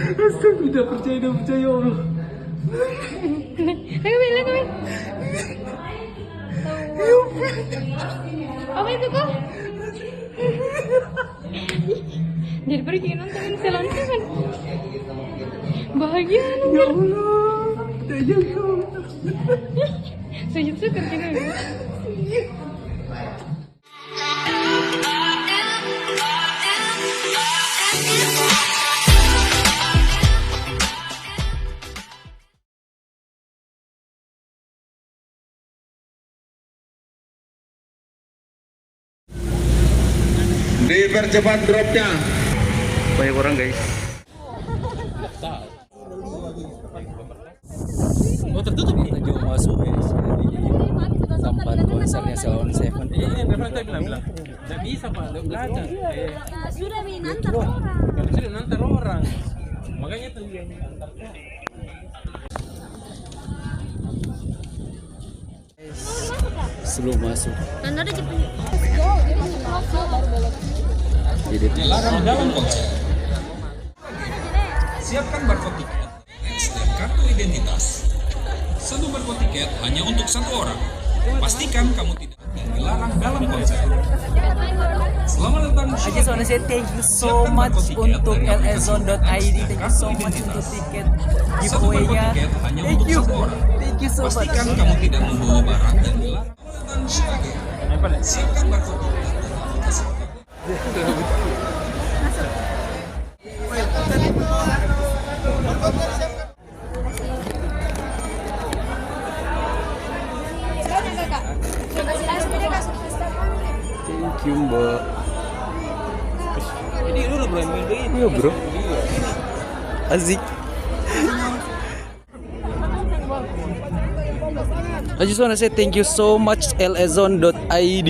Astaga, udah percaya ya Allah. Ayo Mila, ayo. Apa itu kok? Jadi pergi nonton film kan? Bahagia Ya Allah, tidak nyangka. sujud syukur gitu. Dipercepat dropnya. Banyak orang guys. Oh tertutup nih. Menuju masuk guys. Tempat konsernya Salon Seven. Iya, reflektor bilang. Nggak bisa pak, nggak belakang. Sudah nanti orang. Kalau sudah nanti orang. Makanya tuh yang antar. Sebelum masuk. Dan ada cepet. Jadi Larang dalam konser. Siapkan barcode tiket, dan kartu identitas. Satu barcode tiket hanya untuk satu orang. Pastikan kamu tidak dilarang dalam konser. Selamat datang. I just wanna say thank you so much untuk lezone.id. Thank you so much untuk tiket giveaway-nya. Thank you. Thank you so much. Pastikan kamu tidak membawa barang dan dilarang. Siapkan barcode tiket. thank you mbak. Ini lu udah berani ini. Iya bro. Asik. I just wanna say thank you so much lezone.id.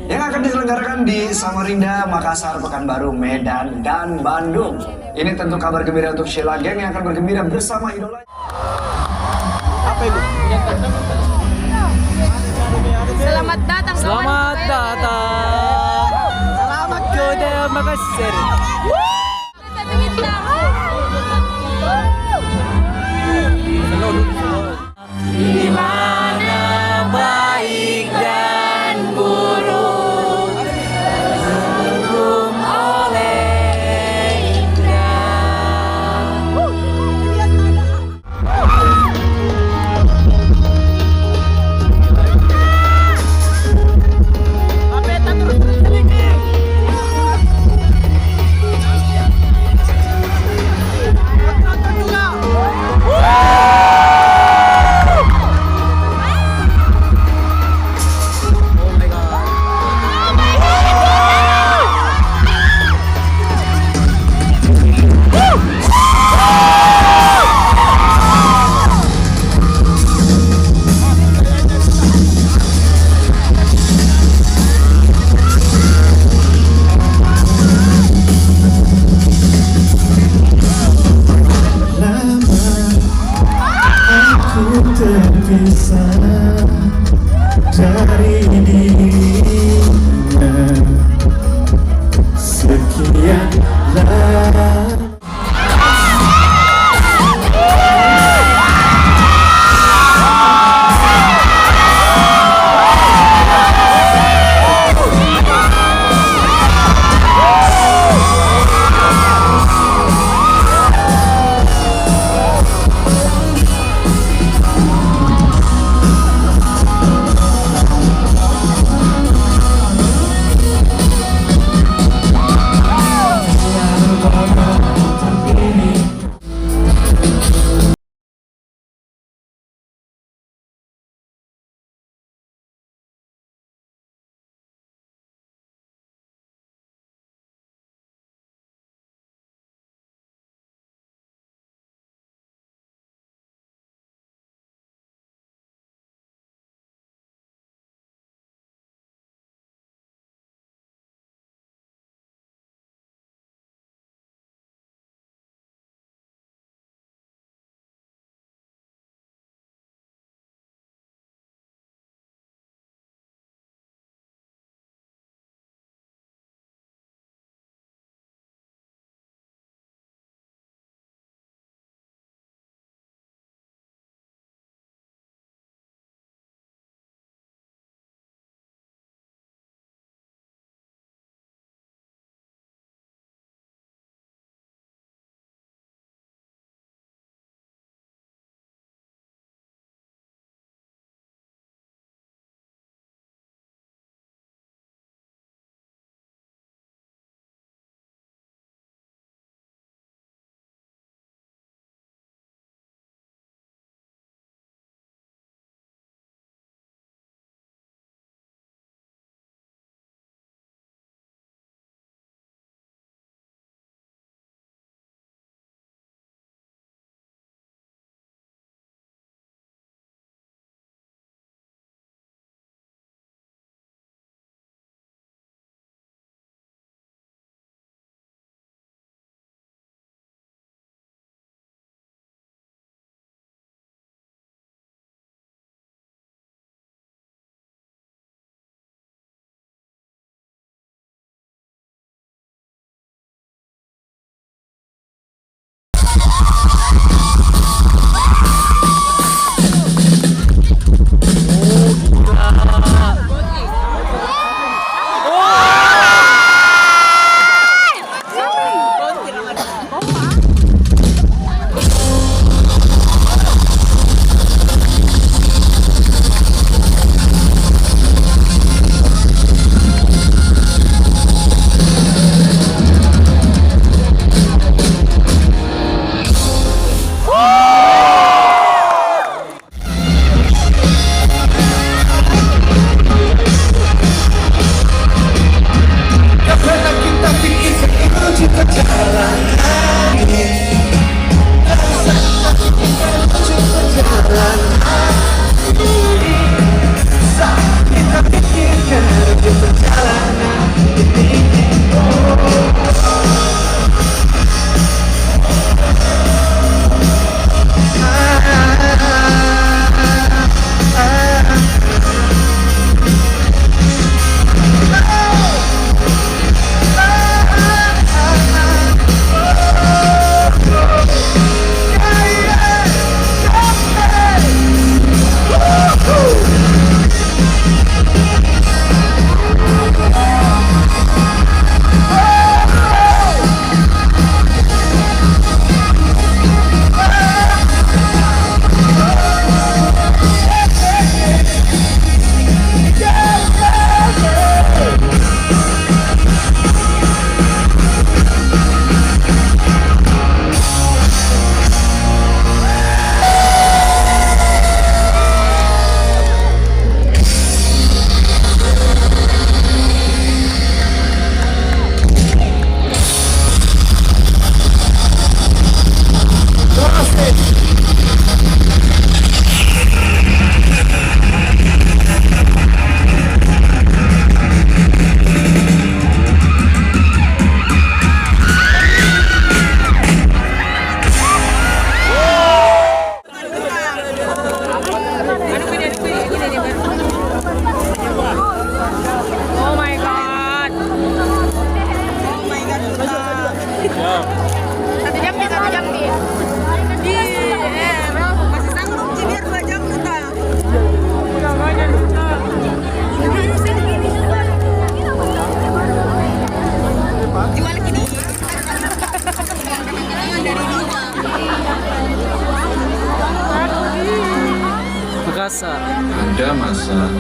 Yang akan diselenggarakan di Samarinda, Makassar, Pekanbaru, Medan, dan Bandung. Ini tentu kabar gembira untuk Sheila Gang yang akan bergembira bersama idola. Apa itu? Selamat datang. Selamat datang. Selamat ke Makassar. Di mana baik dan buruk dihukum oleh indah. terpisah dari dirinya sekian lama. Makassar. Ada masa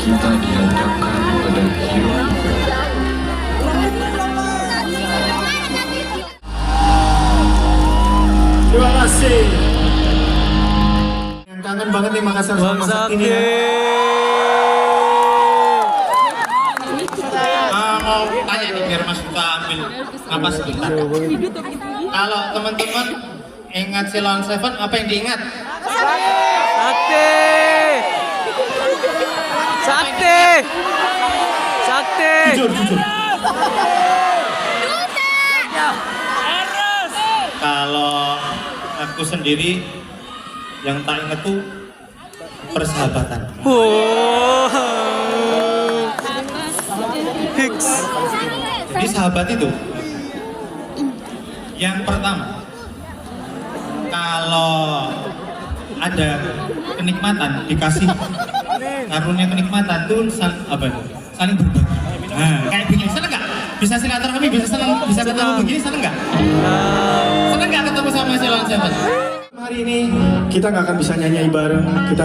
kita dihadapkan pada hidup. Terima kasih. Yang kangen banget nih Makassar sama Sakti ini ya. Mau tanya nih biar Mas Buka ambil napas sebentar. Kalau teman-teman ingat Silon Seven, apa yang diingat? Sakti. Sakti. Sakti. Jujur. Kalau aku sendiri yang tak ingat tuh persahabatan. Oh. Hicks. Jadi sahabat itu yang pertama, kalau ada kenikmatan dikasih karunia kenikmatan tuh saling berbagi. Nah, kayak begini, seneng nggak? Bisa silaturahmi, bisa ketemu begini, seneng nggak? Seneng nggak ketemu sama Silon Seven? Hari ini kita nggak akan bisa nyanyi bareng, kita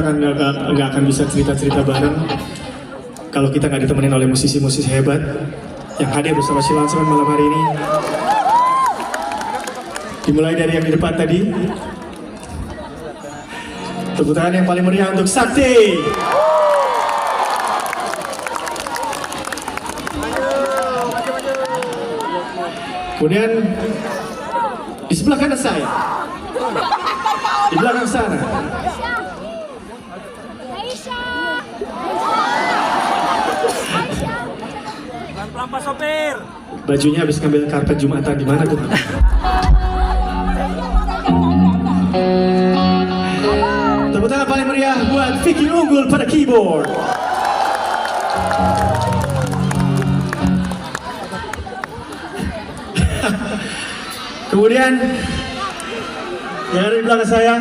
nggak akan bisa cerita-cerita bareng kalau kita nggak ditemenin oleh musisi-musisi hebat yang hadir bersama Silon Seven malam hari ini. Dimulai dari yang di depan tadi. Tepuk tangan yang paling meriah untuk Sakti. Kemudian di sebelah kanan saya, di belakang sana, Pelan-pelan Pak Sopir. bajunya habis ngambil karpet Jumatan di mana tuh? Tepuk tangan paling meriah buat Vicky Unggul pada keyboard. Kemudian yang ada di belakang saya,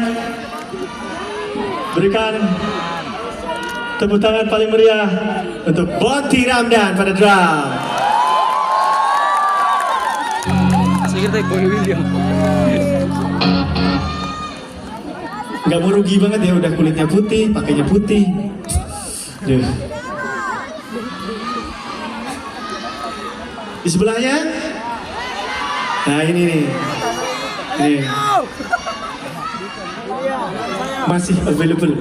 berikan Tepuk tangan paling meriah untuk Bonti Ramdan pada drum. Saya kira Boy William. Nggak mau rugi banget ya, udah kulitnya putih, pakainya putih. Duh. Di sebelahnya, nah ini nih, nih. Masih available.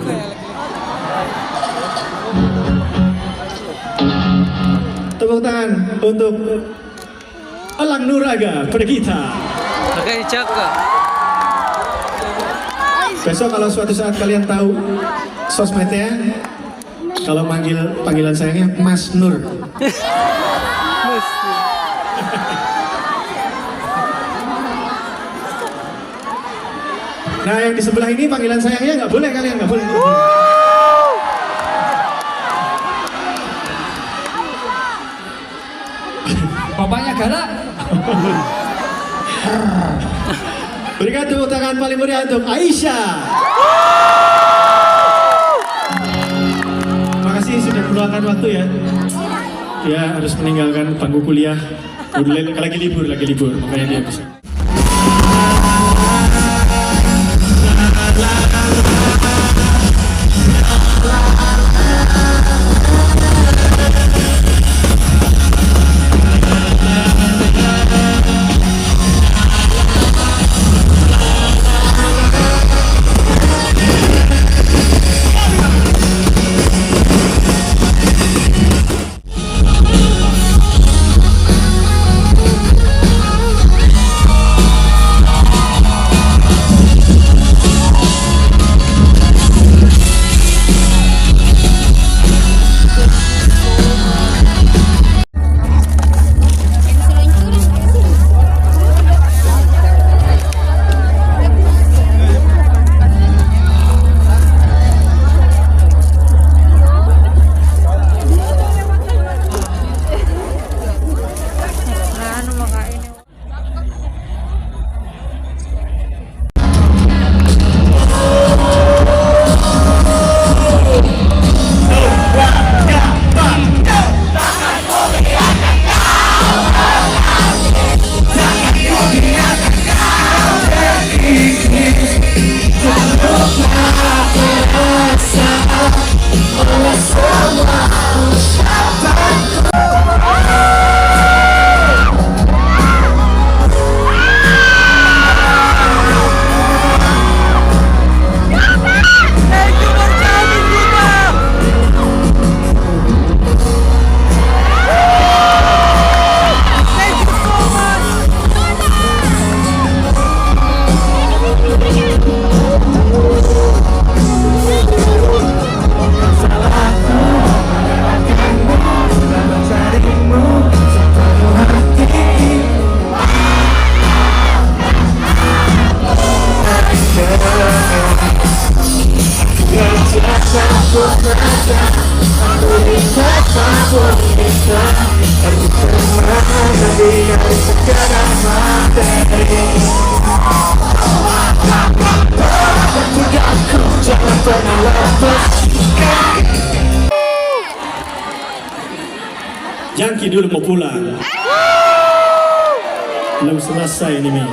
Tepuk tangan untuk Elang Nuraga pada kita. Pakai cakap. Besok kalau suatu saat kalian tahu sosmednya, kalau panggilan sayangnya Mas Nur. Nah yang di sebelah ini panggilan sayangnya nggak boleh, kalian nggak boleh. Bapaknya galak. Berikan tepuk tangan paling meriah untuk Aisyah. Makasih sudah meluangkan waktu ya. Dia harus meninggalkan bangku kuliah. Lagi libur, makanya dia bisa. Jangki dulu mau pulang. Belum selesai ini, Mi.